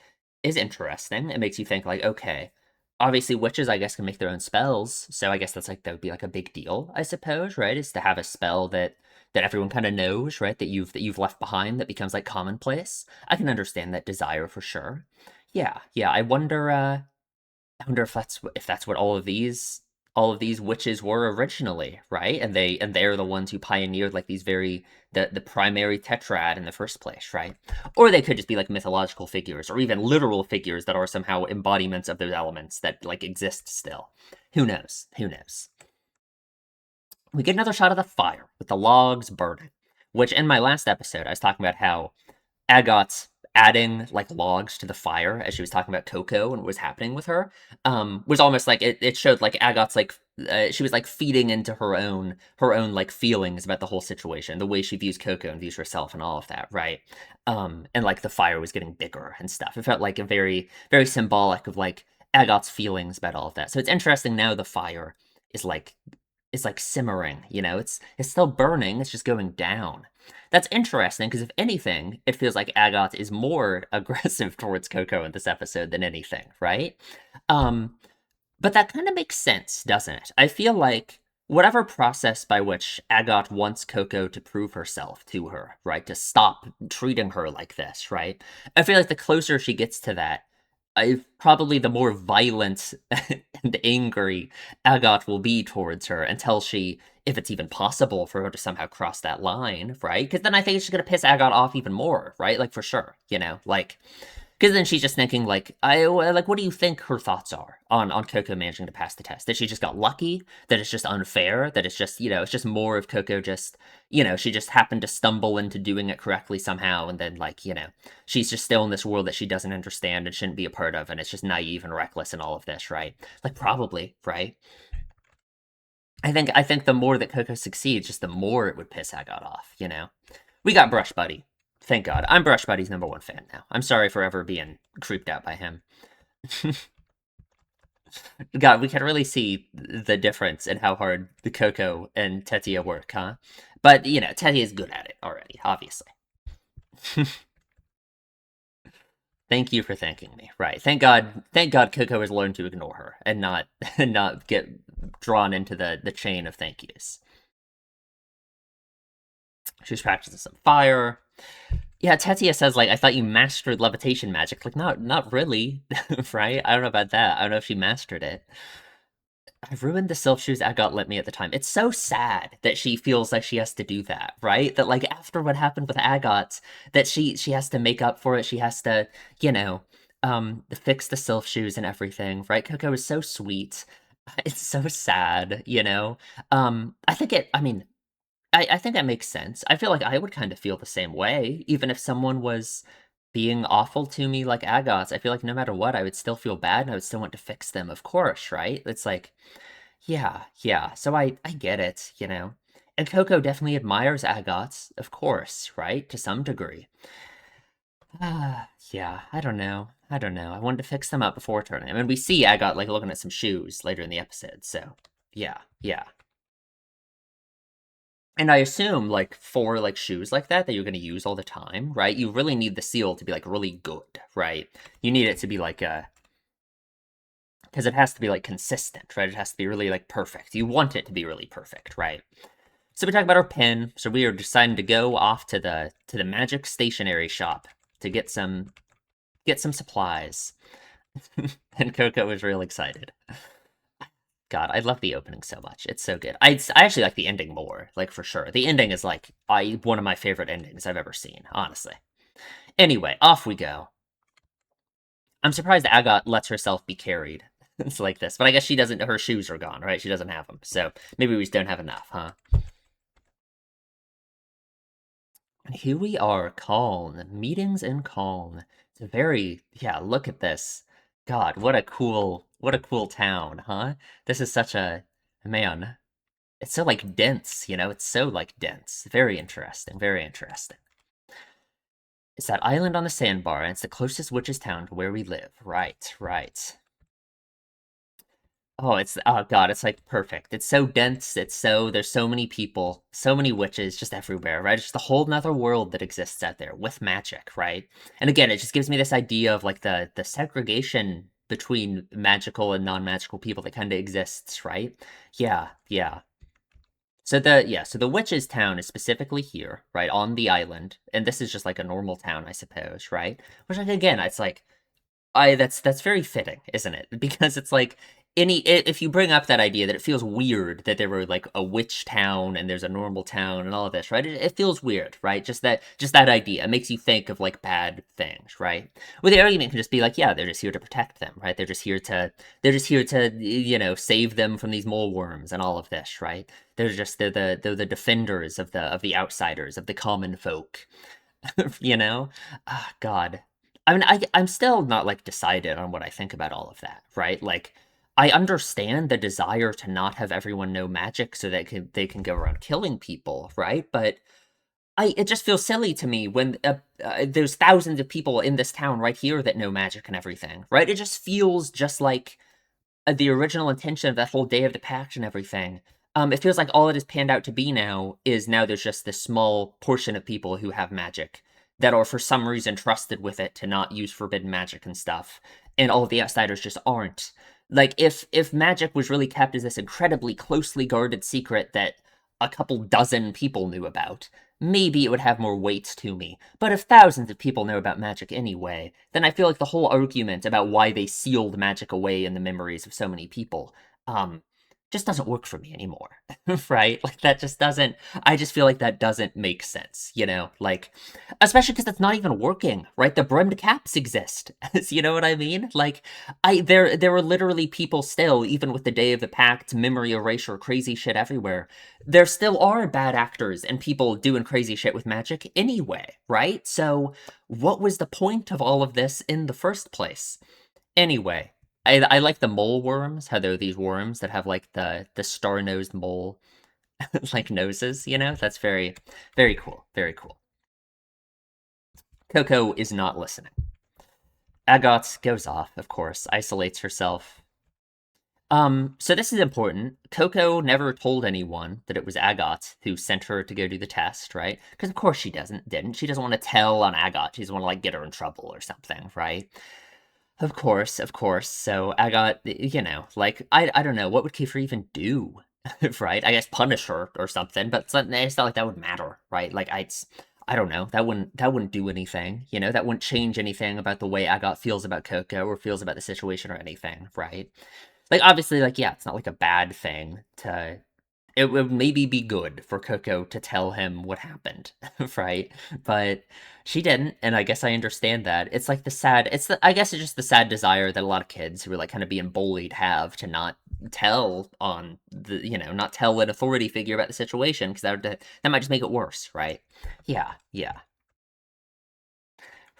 is interesting. It makes you think like, okay, obviously witches I guess can make their own spells, so I guess that would be like a big deal, I suppose, right? Is to have a spell that everyone kind of knows, right? That you've left behind that becomes like commonplace. I can understand that desire for sure. Yeah, yeah. I wonder if that's what all of these witches were originally, right? And they're the ones who pioneered like these the primary tetrad in the first place, right? Or they could just be like mythological figures or even literal figures that are somehow embodiments of those elements that like exist still. Who knows? Who knows? We get another shot of the fire with the logs burning, which in my last episode I was talking about how Agot's adding like logs to the fire as she was talking about Coco and what was happening with her, was almost like it showed like Agot's like she was like feeding into her own like feelings about the whole situation, the way she views Coco and views herself and all of that, right? And like the fire was getting bigger and stuff. It felt like a very very symbolic of like Agot's feelings about all of that. So it's interesting now the fire is like simmering, it's still burning, it's just going down. That's interesting because if anything, it feels like Agot is more aggressive towards Coco in this episode than anything, right? Um, but that kind of makes sense, doesn't it? I feel like whatever process by which Agot wants Coco to prove herself to her, right? To stop treating her like this, right? I feel like the closer she gets to that, probably the more violent and angry Agot will be towards her until if it's even possible for her to somehow cross that line, right? Because then I think she's gonna piss Agot off even more, right? Like for sure, like Because then she's just thinking like, what do you think her thoughts are on Coco managing to pass the test? That she just got lucky? That it's just unfair? That it's just it's just more of Coco just she just happened to stumble into doing it correctly somehow, and then like she's just still in this world that she doesn't understand and shouldn't be a part of, and it's just naive and reckless and all of this, right? Like probably, right? I think the more that Coco succeeds, just the more it would piss Agot off. We got Brush Buddy. Thank God. I'm Brush Buddy's #1 fan now. I'm sorry for ever being creeped out by him. God, we can really see the difference in how hard the Coco and Tetia work, huh? But, Tetia is good at it already, obviously. Thank you for thanking me. Right. Thank God Coco has learned to ignore her and not get drawn into the chain of thank yous. She's practicing some fire. Yeah, Tetia says, like, I thought you mastered levitation magic. Like, not really, right? I don't know about that. I don't know if she mastered it. I ruined the silk shoes Agot lent me at the time. It's so sad that she feels like she has to do that, right? That, like, after what happened with Agot, that she has to make up for it. She has to, fix the silk shoes and everything, right? Coco is so sweet. It's so sad, I think that makes sense. I feel like I would kind of feel the same way, even if someone was being awful to me like Agats. I feel like no matter what, I would still feel bad and I would still want to fix them, of course, right? It's like, yeah, yeah. So I get it, And Coco definitely admires Agats, of course, right? To some degree. Yeah, I don't know. I don't know. I wanted to fix them up before turning. I mean, we see Agat like looking at some shoes later in the episode, so yeah, yeah. And I assume, like, for, like, shoes like that you're gonna use all the time, right? You really need the seal to be, like, really good, right? You need it to be, like, because it has to be, like, consistent, right? It has to be really, like, perfect. You want it to be really perfect, right? So we talk about our pin. So we are deciding to go off to the magic stationery shop to get some supplies. And Coco was real excited. God, I love the opening so much. It's so good. I actually like the ending more, like for sure. The ending is like one of my favorite endings I've ever seen, honestly. Anyway, off we go. I'm surprised Agot lets herself be carried. It's like this, but I guess she doesn't. Her shoes are gone, right? She doesn't have them, so maybe we just don't have enough, huh? And here we are, Kalhn. Meetings in Kalhn. It's a very Look at this. God, what a cool town, huh? This is such a man. It's so, like, dense, It's so, like, dense. Very interesting, very interesting. It's that island on the sandbar, and it's the closest witch's town to where we live. Right, right. Oh god, it's, like, perfect. It's so dense, there's so many people, so many witches just everywhere, right? It's just a whole 'nother world that exists out there with magic, right? And again, it just gives me this idea of, like, the segregation between magical and non-magical people that kinda exists, right? Yeah, yeah. So the witch's town is specifically here, right, on the island, and this is just like a normal town, I suppose, right? Which, like, again, it's like that's very fitting, isn't it? Because it's like if you bring up that idea that it feels weird that there were like a witch town and there's a normal town and all of this, right? It feels weird, right? Just that idea makes you think of like bad things, right? Well, the argument can just be like, yeah, they're just here to protect them, right? They're just here to save them from these mole worms and all of this, right? They're the defenders of the outsiders, of the common folk, you know? Ah, God. I mean, I'm still not, like, decided on what I think about all of that, right? Like, I understand the desire to not have everyone know magic so that they can go around killing people, right? But it just feels silly to me when there's thousands of people in this town right here that know magic and everything, right? It just feels just like the original intention of that whole Day of the Pact and everything. It feels like all it has panned out to be now is now there's just this small portion of people who have magic that are for some reason trusted with it to not use forbidden magic and stuff, and all of the outsiders just aren't. Like if magic was really kept as this incredibly closely guarded secret that a couple dozen people knew about, maybe it would have more weight to me. But if thousands of people know about magic anyway, then I feel like the whole argument about why they sealed magic away in the memories of so many people, um, just doesn't work for me anymore, right? Like that just doesn't. I just feel like that doesn't make sense, you know? Like, especially because it's not even working, right? The brimmed caps exist. You know what I mean? Like, there were literally people still, even with the Day of the Pact, memory erasure, crazy shit everywhere. There still are bad actors and people doing crazy shit with magic anyway, right? So, what was the point of all of this in the first place? Anyway, I like the mole worms, how they're these worms that have like the star-nosed mole like noses, you know? That's very very cool. Very cool. Coco is not listening. Agot goes off, of course, isolates herself. So this is important. Coco never told anyone that it was Agot who sent her to go do the test, right? Because of course she didn't. She doesn't want to tell on Agot. She doesn't want to like get her in trouble or something, right? Of course, of course. So I got, you know, like I don't know what would Kiefer even do, right? I guess punish her or something, but it's not like that would matter, right? Like I don't know, that wouldn't do anything, you know, that wouldn't change anything about the way Agot feels about Coco or feels about the situation or anything, right? Like obviously, like yeah, it's not like a bad thing to it would maybe be good for Coco to tell him what happened, right? But she didn't, and I guess I understand that. It's like I guess it's just the sad desire that a lot of kids who are like kind of being bullied have to not tell on not tell an authority figure about the situation because that might just make it worse, right? Yeah, yeah.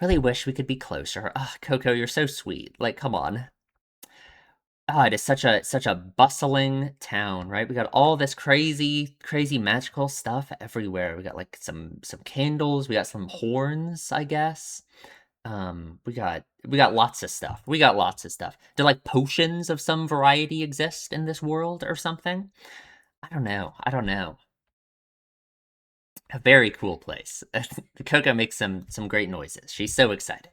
Really wish we could be closer. Ugh, Coco, you're so sweet. Like, come on. Ah, it is such a bustling town, right? We got all this crazy, crazy magical stuff everywhere. We got like some candles, we got some horns, I guess. We got lots of stuff. We got lots of stuff. Do like potions of some variety exist in this world or something? I don't know. I don't know. A very cool place. Coco makes some great noises. She's so excited.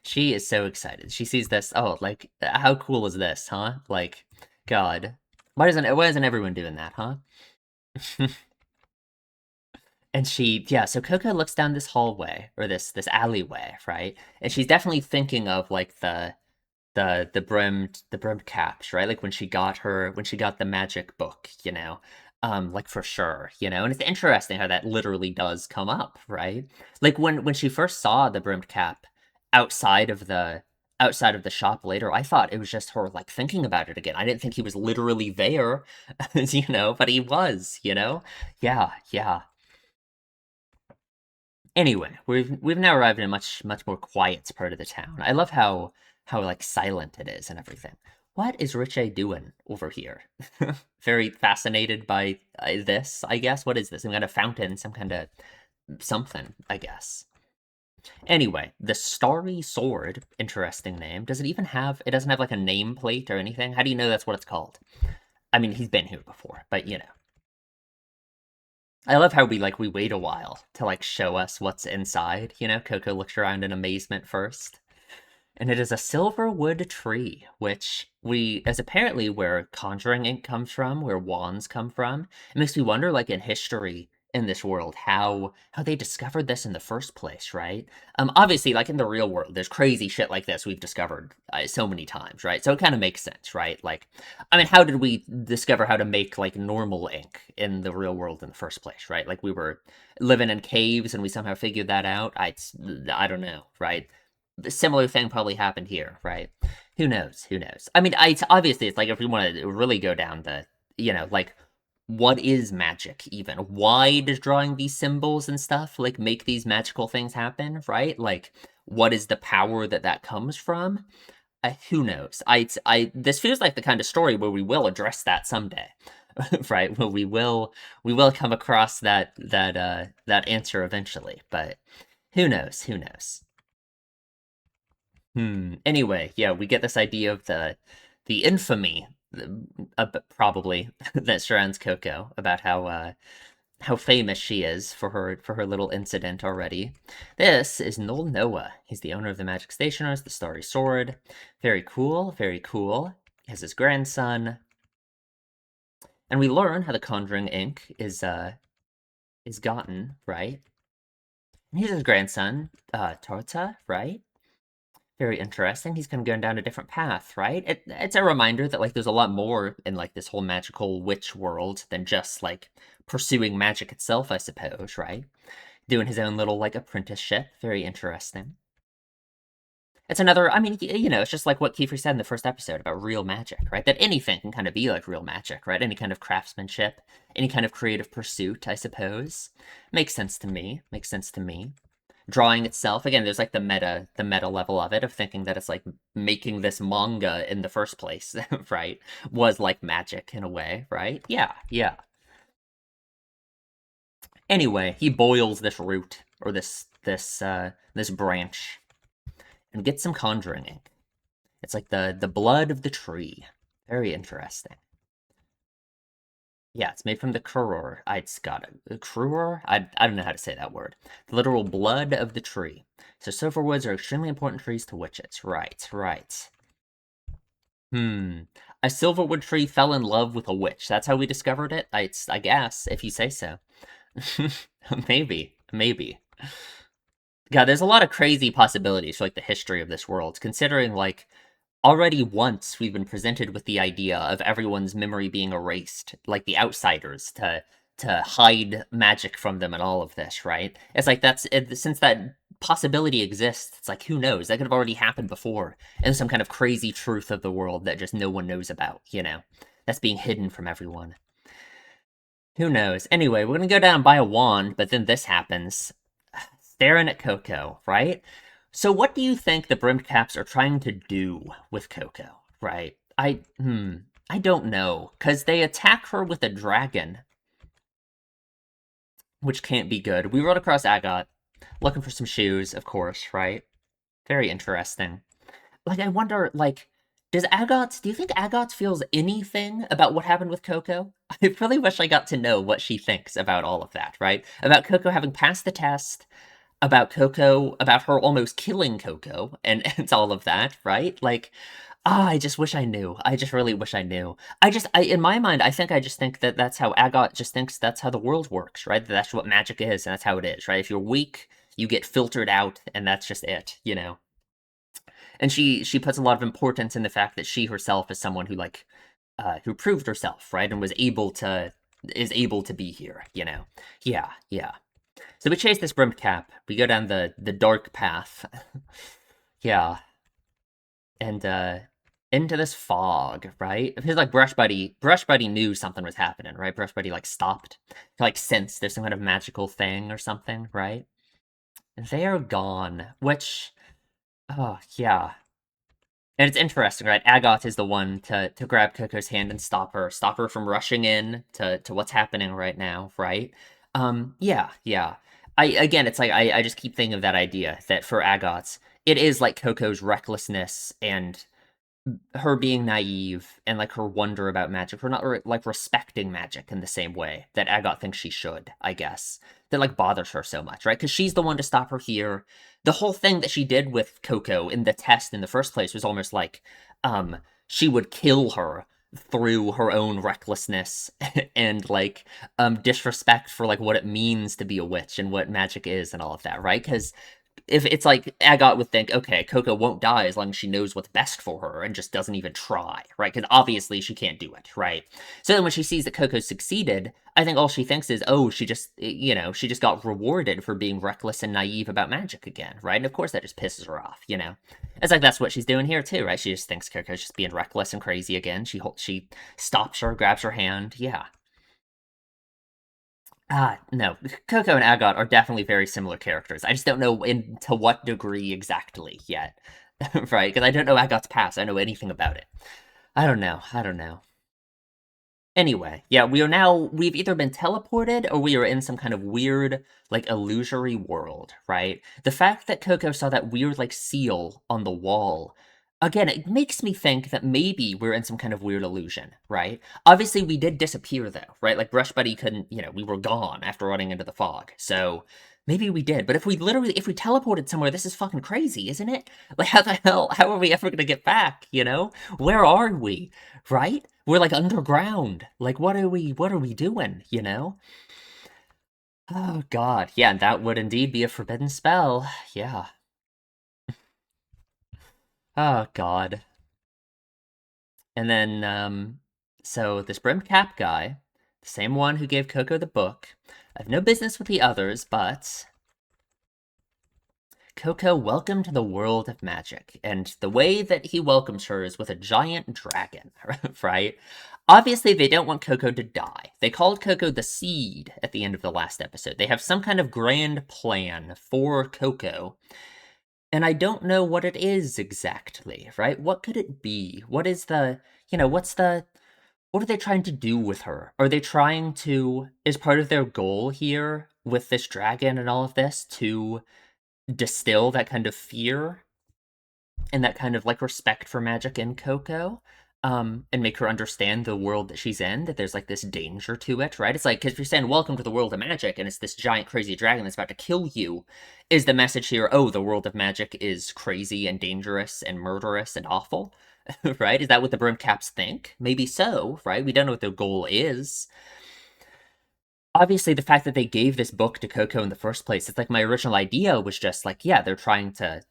She is so excited. She sees this. Oh, like how cool is this, huh? Like, God, why isn't everyone doing that, huh? And yeah, so Coco looks down this hallway or this alleyway, right? And she's definitely thinking of like the brimmed caps, right? Like when she got the magic book, you know. Like for sure, you know, and it's interesting how that literally does come up, right? Like when she first saw the brimmed cap outside of the outside of the shop later, I thought it was just her like thinking about it again. I didn't think he was literally there, you know, but he was, you know? Yeah, yeah. Anyway, we've now arrived in a much more quiet part of the town. I love how like silent it is and everything. What is Richie doing over here? Very fascinated by this, I guess. What is this? Some kind of fountain, some kind of something, I guess. Anyway, the Starry Sword, interesting name. Does it even have? It doesn't have like a nameplate or anything. How do you know that's what it's called? I mean, he's been here before, but you know. I love how we wait a while to like show us what's inside. You know, Coco looks around in amazement first. And it is a silver wood tree, which is apparently where conjuring ink comes from, where wands come from. It makes me wonder, like in history in this world, how they discovered this in the first place, right? Obviously, like in the real world, there's crazy shit like this we've discovered so many times, right? So it kind of makes sense, right? Like, I mean, how did we discover how to make like normal ink in the real world in the first place, right? Like we were living in caves and we somehow figured that out. I don't know, right? A similar thing probably happened here, right? Who knows? Who knows? I mean, it's like if we want to really go down the, like what is magic even? Why does drawing these symbols and stuff like make these magical things happen, right? Like what is the power that comes from? Who knows? This feels like the kind of story where we will address that someday, right? Where we will come across that answer eventually, but who knows? Who knows? Anyway, yeah, we get this idea of the infamy, probably that surrounds Coco about how famous she is for her little incident already. This is Noel Noah. He's the owner of the Magic Stationers, the Starry Sword. Very cool, very cool. He has his grandson, and we learn how the Conjuring ink is gotten, right? And here's his grandson, Torta, right? Very interesting. He's kind of going down a different path, right? It's a reminder that like there's a lot more in like this whole magical witch world than just like pursuing magic itself, I suppose, right? Doing his own little like apprenticeship. Very interesting. It's another, I mean, it's just like what Kiefer said in the first episode about real magic, right? That anything can kind of be like real magic, right? Any kind of craftsmanship, any kind of creative pursuit, I suppose. Makes sense to me. Makes sense to me. Drawing itself, again, there's like the meta level of it, of thinking that it's like making this manga in the first place, right? Was like magic in a way, right? Yeah, yeah. Anyway, he boils this root, or this branch, and gets some conjuring ink. It's like the blood of the tree. Very interesting. Yeah, it's made from the curor. It's got a curor? I don't know how to say that word. The literal blood of the tree. So silverwoods are extremely important trees to witches. Right, right. A silverwood tree fell in love with a witch. That's how we discovered it? I guess, if you say so. Maybe, maybe. God, there's a lot of crazy possibilities for like the history of this world, considering like already once we've been presented with the idea of everyone's memory being erased, like the outsiders, to hide magic from them and all of this, right? It's like since that possibility exists, it's like who knows? That could have already happened before, and some kind of crazy truth of the world that just no one knows about. That's being hidden from everyone. Who knows? Anyway, we're gonna go down and buy a wand, but then this happens. Staring at Coco, right? So what do you think the brimmed caps are trying to do with Coco, right? I don't know, because they attack her with a dragon, which can't be good. We rode across Agot, looking for some shoes, of course, right? Very interesting. Like, I wonder, like, do you think Agot feels anything about what happened with Coco? I really wish I got to know what she thinks about all of that, right? About Coco having passed the test, about Coco, about her almost killing Coco, and it's all of that, right? Like, I just wish I knew. I just really wish I knew. In my mind, I just think that that's how Agot just thinks that's how the world works, right? That's what magic is, and that's how it is, right? If you're weak, you get filtered out, and that's just it. And she puts a lot of importance in the fact that she herself is someone who like who proved herself, right, and is able to be here. Yeah, yeah. So we chase this brimmed cap. We go down the dark path. Yeah, and into this fog, right? It feels like Brush Buddy knew something was happening, right? Brush Buddy like stopped, like sensed there's some kind of magical thing or something, right? They're gone, which, oh yeah. And it's interesting, right? Agot is the one to grab Coco's hand and stop her from rushing in to what's happening right now, right? Yeah, yeah. Again, it's like I just keep thinking of that idea that for Agot, it is like Coco's recklessness and her being naive and like her wonder about magic, her not like respecting magic in the same way that Agot thinks she should, I guess, that like bothers her so much, right? Because she's the one to stop her here. The whole thing that she did with Coco in the test in the first place was almost like she would kill her through her own recklessness and like disrespect for like what it means to be a witch and what magic is and all of that, right? Because if it's like Agot would think, okay, Coco won't die as long as she knows what's best for her and just doesn't even try, right? Because obviously she can't do it, right? So then when she sees that Coco succeeded, I think all she thinks is, oh, she just got rewarded for being reckless and naive about magic again, right? And of course that just pisses her off. It's like that's what she's doing here too, right? She just thinks Coco's just being reckless and crazy again. She stops her, grabs her hand, yeah. No. Coco and Agot are definitely very similar characters. I just don't know to what degree exactly yet. Right? Because I don't know Agot's past. I don't know anything about it. I don't know. I don't know. Anyway, yeah, we've either been teleported or we are in some kind of weird, like, illusory world, right? The fact that Coco saw that weird, like, seal on the wall, again, it makes me think that maybe we're in some kind of weird illusion, right? Obviously, we did disappear, though, right? Like, Brush Buddy couldn't, we were gone after running into the fog, so maybe we did. But if we teleported somewhere, this is fucking crazy, isn't it? Like, how are we ever gonna get back? Where are we? Right? We're like underground. Like what are we doing? Oh god. Yeah, and that would indeed be a forbidden spell. Yeah. Oh God. And then, so this brim cap guy, the same one who gave Coco the book, I have no business with the others, but Coco, welcome to the world of magic. And the way that he welcomes her is with a giant dragon, right? Obviously, they don't want Coco to die. They called Coco the Seed at the end of the last episode. They have some kind of grand plan for Coco, and I don't know what it is exactly, right? What could it be? What is the, what are they trying to do with her? Are they trying to, is part of their goal here with this dragon and all of this to distill that kind of fear and that kind of like respect for magic in Coco, and make her understand the world that she's in, that there's like this danger to it, right? It's like, because if you're saying welcome to the world of magic and it's this giant crazy dragon that's about to kill you, is the message here, oh, the world of magic is crazy and dangerous and murderous and awful? Right? Is that what the Brimcaps think? Maybe so, right? We don't know what their goal is. Obviously, the fact that they gave this book to Coco in the first place, it's like my original idea was just like, yeah, they're trying to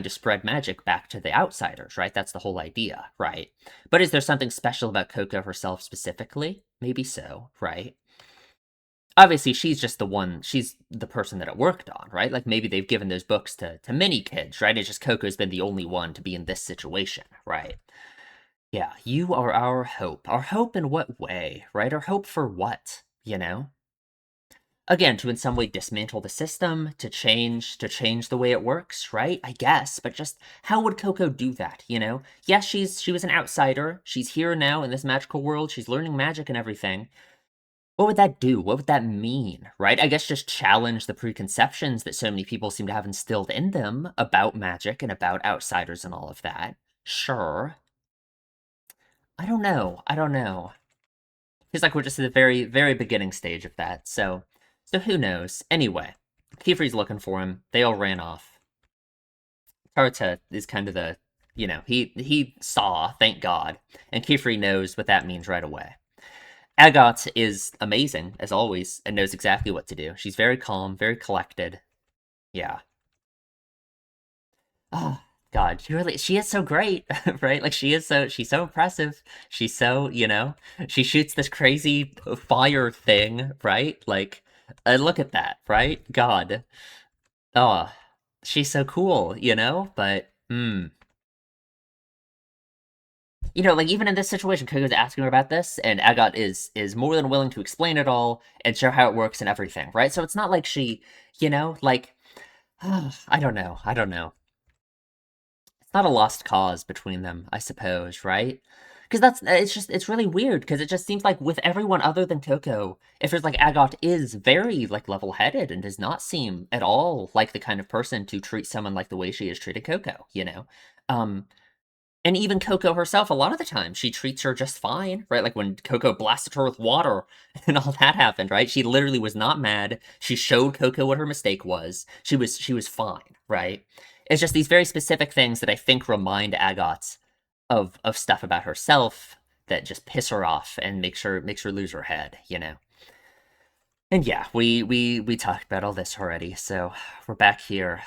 spread magic back to the outsiders, right? That's the whole idea, right? But is there something special about Coco herself specifically? Maybe so, right? Obviously, she's just the one, she's the person that it worked on, right? Like maybe they've given those books to many kids, right? It's just Coco's been the only one to be in this situation, right? Yeah, you are our hope. Our hope in what way, right? Our hope for what, you know? Again, to in some way dismantle the system, to change the way it works, right? I guess, but just how would Coco do that, you know? Yes, she was an outsider. She's here now in this magical world. She's learning magic and everything. What would that do? What would that mean, right? I guess just challenge the preconceptions that so many people seem to have instilled in them about magic and about outsiders and all of that. Sure. I don't know. I don't know. Feels like we're just at the very, very beginning stage of that. So who knows? Anyway, Kiefer's looking for him. They all ran off. Taruta is kind of the, he saw, thank God, and Kiefer knows what that means right away. Agot is amazing as always and knows exactly what to do. She's very calm, very collected. Yeah. Oh God, she is so great, right? Like she's so impressive. She's so, she shoots this crazy fire thing, right? Like, look at that, right? God, oh, she's so cool, But, like even in this situation, Kogo's asking her about this, and Agot is more than willing to explain it all and show how it works and everything, right? So it's not like she, like, I don't know. It's not a lost cause between them, I suppose, right? Because it's really weird because it just seems like with everyone other than Coco, it feels like Agot is very like level-headed and does not seem at all like the kind of person to treat someone like the way she has treated Coco. Um, and even Coco herself, a lot of the time, she treats her just fine, right? Like when Coco blasted her with water and all that happened, right? She literally was not mad. She showed Coco what her mistake was. She was fine, right? It's just these very specific things that I think remind Agot of stuff about herself that just piss her off and makes her lose her head. And yeah, we talked about all this already, so we're back here.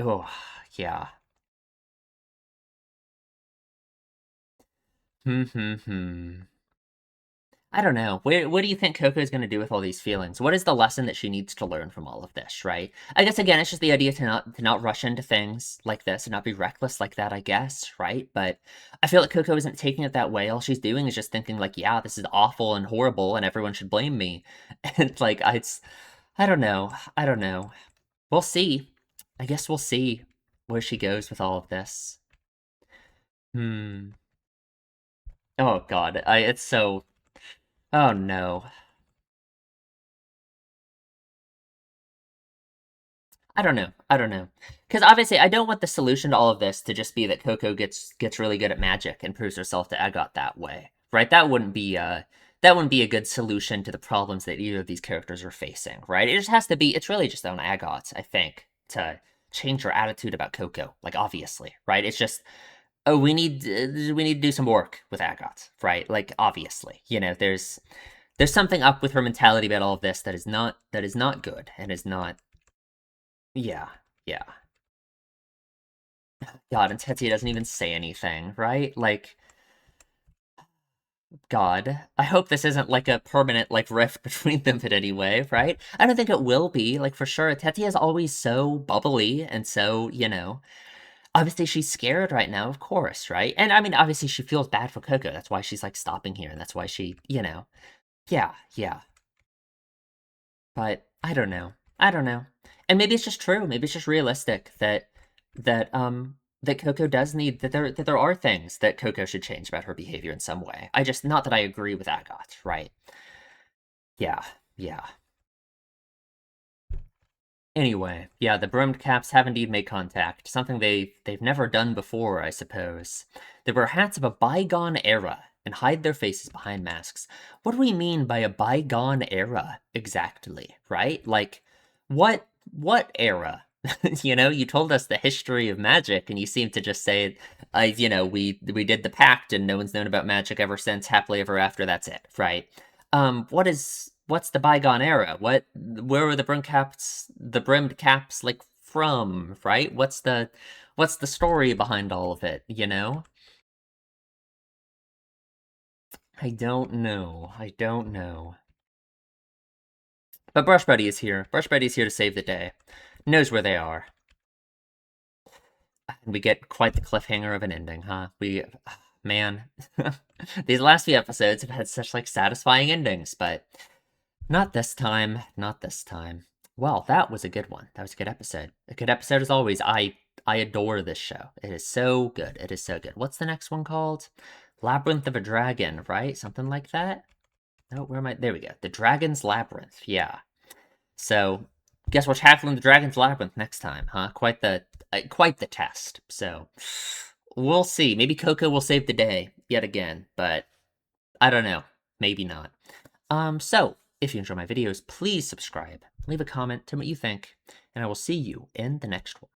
Oh, yeah. Hmm. I don't know. What do you think Coco is going to do with all these feelings? What is the lesson that she needs to learn from all of this, right? I guess again, it's just the idea to not rush into things like this and not be reckless like that, I guess, right? But I feel like Coco isn't taking it that way. All she's doing is just thinking like, yeah, this is awful and horrible and everyone should blame me. And like I don't know. I don't know. We'll see. I guess we'll see where she goes with all of this. Hmm. Oh God. It's so Oh no. I don't know. I don't know. Because obviously, I don't want the solution to all of this to just be that Coco gets really good at magic and proves herself to Agot that way, right? That wouldn't be a good solution to the problems that either of these characters are facing, right? It just has to be. It's really just on Agot, I think, to change her attitude about Coco. Like obviously, right? It's just oh, we need to do some work with Agot, right? Like obviously, there's something up with her mentality about all of this that is not good and is not. Yeah, yeah. God, and Tetsuya doesn't even say anything, right? Like, God. I hope this isn't like a permanent like rift between them in any way, right? I don't think it will be, like for sure. Tetsuya is always so bubbly and so, obviously she's scared right now, of course, right? And I mean, obviously she feels bad for Coco. That's why she's like stopping here, and that's why she. Yeah, yeah. But I don't know. I don't know. And maybe it's just true. Maybe it's just realistic that Coco does need that there are things that Coco should change about her behavior in some way. I just not that I agree with Agot, right? Yeah, yeah. Anyway, yeah, the brimmed caps have indeed made contact, something they've never done before, I suppose. They wear hats of a bygone era and hide their faces behind masks. What do we mean by a bygone era exactly, right? Like, what era? You told us the history of magic, and you seem to just say, we did the pact, and no one's known about magic ever since. Happily ever after. That's it, right? What's the bygone era? Where were the brimmed caps like from, right? What's the story behind all of it, you know? I don't know. I don't know. But Brush Buddy is here. Brush Buddy is here to save the day. Knows where they are. And we get quite the cliffhanger of an ending, huh? Man, these last few episodes have had such like satisfying endings, but not this time. Not this time. Well, that was a good one. That was a good episode. A good episode as always. I adore this show. It is so good. It is so good. What's the next one called? Labyrinth of a Dragon, right? Something like that? No, where am I? There we go. The Dragon's Labyrinth. Yeah. So, guess what's happening in the Dragon's Labyrinth next time, huh? Quite the test. So, we'll see. Maybe Coco will save the day yet again, but I don't know. Maybe not. So, if you enjoy my videos, please subscribe, leave a comment, tell me what you think, and I will see you in the next one.